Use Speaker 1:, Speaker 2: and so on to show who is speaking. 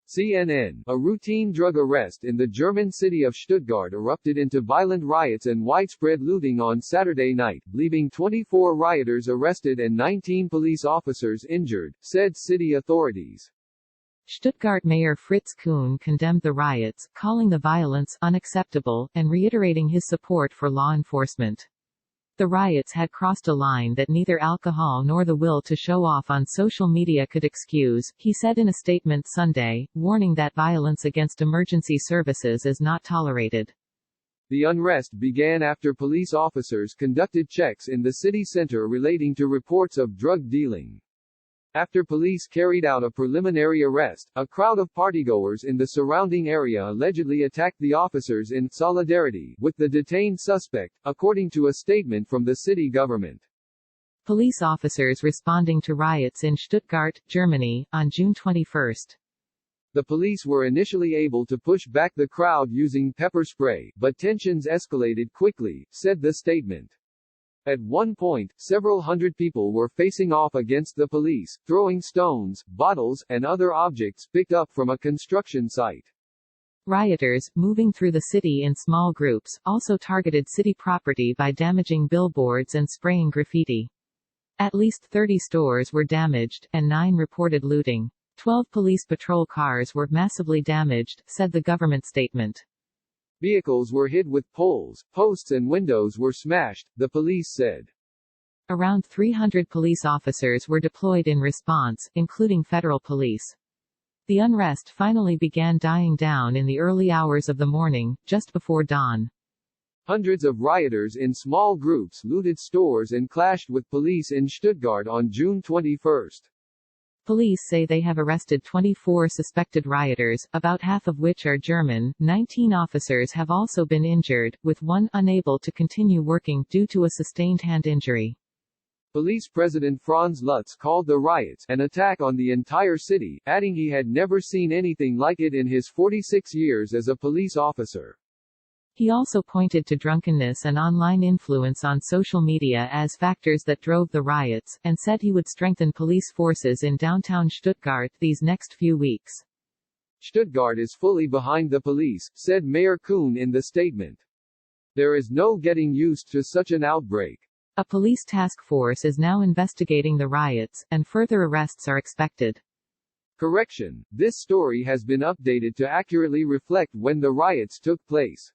Speaker 1: CNN, a routine drug arrest in the German city of Stuttgart erupted into violent riots and widespread looting on Saturday night, leaving 24 rioters arrested and 19 police officers injured, said city authorities.
Speaker 2: Stuttgart Mayor Fritz Kuhn condemned the riots, calling the violence unacceptable, and reiterating his support for law enforcement. The riots had crossed a line that neither alcohol nor the will to show off on social media could excuse, he said in a statement Sunday, warning that violence against emergency services is not tolerated.
Speaker 1: The unrest began after police officers conducted checks in the city center relating to reports of drug dealing. After police carried out a preliminary arrest, a crowd of partygoers in the surrounding area allegedly attacked the officers in solidarity with the detained suspect, according to a statement from the city government.
Speaker 2: Police officers responding to riots in Stuttgart, Germany, on June 21.
Speaker 1: The police were initially able to push back the crowd using pepper spray, but tensions escalated quickly, said the statement. At one point, several hundred people were facing off against the police, throwing stones, bottles, and other objects picked up from a construction site.
Speaker 2: Rioters, moving through the city in small groups, also targeted city property by damaging billboards and spraying graffiti. At least 30 stores were damaged, and 9 reported looting. 12 police patrol cars were massively damaged, said the government statement.
Speaker 1: Vehicles were hit with poles, posts and windows were smashed, the police said.
Speaker 2: Around 300 police officers were deployed in response, including federal police. The unrest finally began dying down in the early hours of the morning, just before dawn.
Speaker 1: Hundreds of rioters in small groups looted stores and clashed with police in Stuttgart on June 21.
Speaker 2: Police say they have arrested 24 suspected rioters, about half of which are German. 19 officers have also been injured, with one unable to continue working due to a sustained hand injury.
Speaker 1: Police President Franz Lutz called the riots an attack on the entire city, adding he had never seen anything like it in his 46 years as a police officer.
Speaker 2: He also pointed to drunkenness and online influence on social media as factors that drove the riots, and said he would strengthen police forces in downtown Stuttgart these next few weeks.
Speaker 1: Stuttgart is fully behind the police, said Mayor Kuhn in the statement. There is no getting used to such an outbreak.
Speaker 2: A police task force is now investigating the riots, and further arrests are expected.
Speaker 1: Correction, this story has been updated to accurately reflect when the riots took place.